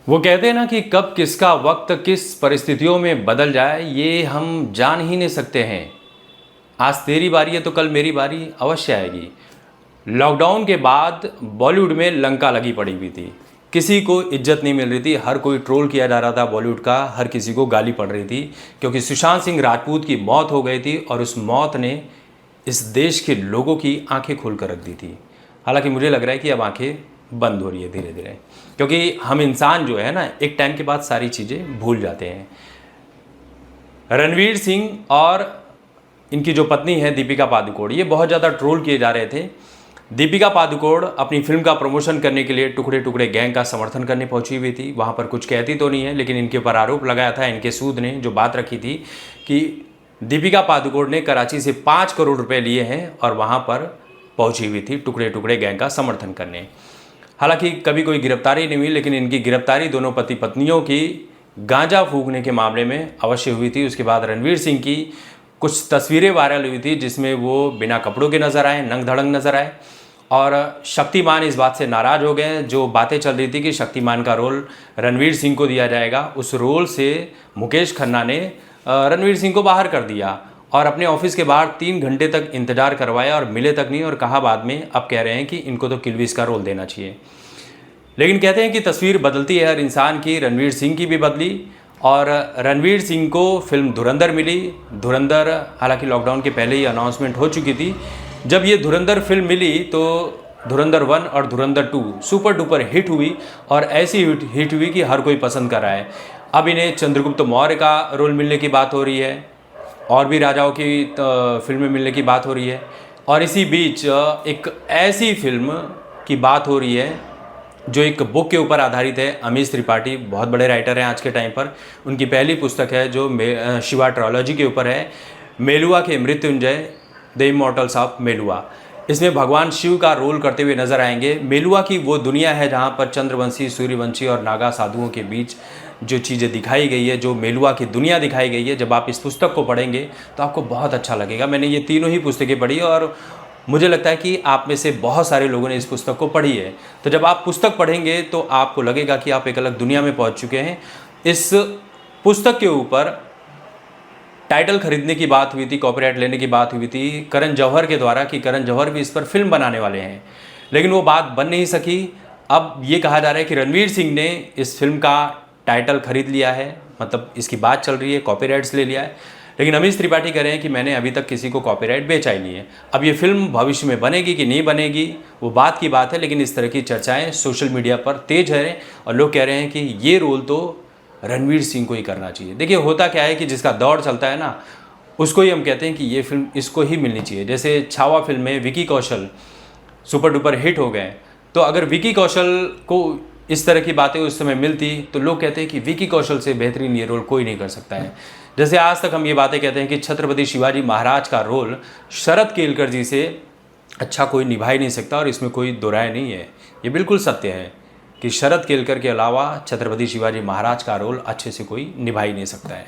वो कहते हैं ना कि कब किसका वक्त किस परिस्थितियों में बदल जाए ये हम जान ही नहीं सकते हैं। आज तेरी बारी है तो कल मेरी बारी अवश्य आएगी। लॉकडाउन के बाद बॉलीवुड में लंका लगी पड़ी हुई थी। किसी को इज्जत नहीं मिल रही थी, हर कोई ट्रोल किया जा रहा था बॉलीवुड का, हर किसी को गाली पड़ रही थी क्योंकि सुशांत सिंह राजपूत की मौत हो गई थी और उस मौत ने इस देश के लोगों की आंखें खोल कर रख दी थी। हालांकि मुझे लग रहा है कि अब आंखें बंद हो रही है धीरे धीरे, क्योंकि हम इंसान जो है ना एक टाइम के बाद सारी चीज़ें भूल जाते हैं। रणवीर सिंह और इनकी जो पत्नी है दीपिका पादुकोण, ये बहुत ज़्यादा ट्रोल किए जा रहे थे। दीपिका पादुकोण अपनी फिल्म का प्रमोशन करने के लिए टुकड़े टुकड़े गैंग का समर्थन करने पहुंची हुई थी। वहां पर कुछ कहती तो नहीं है, लेकिन इनके ऊपर आरोप लगाया था इनके सूद ने, जो बात रखी थी कि दीपिका पादुकोण ने कराची से 5 करोड़ रुपए लिए हैं और वहां पर पहुंची हुई थी टुकड़े टुकड़े गैंग का समर्थन करने। हालांकि कभी कोई गिरफ्तारी नहीं हुई, लेकिन इनकी गिरफ्तारी दोनों पति पत्नियों की गांजा फूकने के मामले में अवश्य हुई थी। उसके बाद रणवीर सिंह की कुछ तस्वीरें वायरल हुई थी जिसमें वो बिना कपड़ों के नजर आए, नंग धड़ंग नजर आए। और शक्तिमान इस बात से नाराज़ हो गए। जो बातें चल रही थी कि शक्तिमान का रोल रणवीर सिंह को दिया जाएगा, उस रोल से मुकेश खन्ना ने रणवीर सिंह को बाहर कर दिया और अपने ऑफिस के बाहर 3 घंटे तक इंतजार करवाया और मिले तक नहीं। और कहा बाद में, अब कह रहे हैं कि इनको तो किलविस का रोल देना चाहिए। लेकिन कहते हैं कि तस्वीर बदलती है हर इंसान की। रणवीर सिंह की भी बदली और रणवीर सिंह को फिल्म धुरंधर मिली। धुरंधर हालांकि लॉकडाउन के पहले ही अनाउंसमेंट हो चुकी थी। जब ये धुरंधर फिल्म मिली तो धुरंधर 1 और धुरंधर 2 सुपर डुपर हिट हुई और ऐसी हिट हुई कि हर कोई पसंद कर रहा है। अब इन्हें चंद्रगुप्त मौर्य का रोल मिलने की बात हो रही है और भी राजाओं की फिल्में मिलने की बात हो रही है। और इसी बीच एक ऐसी फिल्म की बात हो रही है जो एक बुक के ऊपर आधारित है। अमीश त्रिपाठी बहुत बड़े राइटर हैं आज के टाइम पर। उनकी पहली पुस्तक है जो शिवा ट्रायोलॉजी के ऊपर है, मेलुआ के Mrityunjay, the immortals of Meluha. इसमें भगवान शिव का रोल करते हुए नजर आएंगे। मेलुआ की वो दुनिया है जहाँ पर चंद्रवंशी, सूर्यवंशी और नागा साधुओं के बीच जो चीज़ें दिखाई गई है, जो मेलुआ की दुनिया दिखाई गई है। जब आप इस पुस्तक को पढ़ेंगे तो आपको बहुत अच्छा लगेगा। मैंने ये तीनों ही पुस्तकें पढ़ी और मुझे लगता है कि आप में से बहुत सारे लोगों ने इस पुस्तक को पढ़ी है। तो जब आप पुस्तक पढ़ेंगे तो आपको लगेगा कि आप एक अलग दुनिया में पहुंच चुके हैं। इस पुस्तक के ऊपर टाइटल खरीदने की बात हुई थी, कॉपीराइट लेने की बात हुई थी करण जौहर के द्वारा कि करण जौहर भी इस पर फिल्म बनाने वाले हैं, लेकिन वो बात बन नहीं सकी। अब ये कहा जा रहा है कि रणवीर सिंह ने इस फिल्म का टाइटल खरीद लिया है, मतलब इसकी बात चल रही है, कॉपीराइट्स ले लिया है। लेकिन अमीश त्रिपाठी कह रहे हैं कि मैंने अभी तक किसी को कॉपीराइट बेचा ही नहीं है। अब ये फिल्म भविष्य में बनेगी कि नहीं बनेगी वो बात की बात है, लेकिन इस तरह की चर्चाएं सोशल मीडिया पर तेज है और लोग कह रहे हैं कि ये रोल तो रणवीर सिंह को ही करना चाहिए। देखिए होता क्या है कि जिसका दौर चलता है ना, उसको ही हम कहते हैं कि ये फिल्म इसको ही मिलनी चाहिए। जैसे छावा फिल्म में Vicky Kaushal super duper hit हो गए, तो अगर विकी कौशल को इस तरह की बातें उस समय मिलती तो लोग कहते हैं कि विकी कौशल से बेहतरीन ये रोल कोई नहीं कर सकता है। जैसे आज तक हम ये बातें कहते हैं कि छत्रपति शिवाजी महाराज का रोल शरद केलकर जी से अच्छा कोई निभा ही नहीं सकता, और इसमें कोई दो राय नहीं है। ये बिल्कुल सत्य है कि शरद केलकर के अलावा छत्रपति शिवाजी महाराज का रोल अच्छे से कोई निभा ही नहीं सकता है।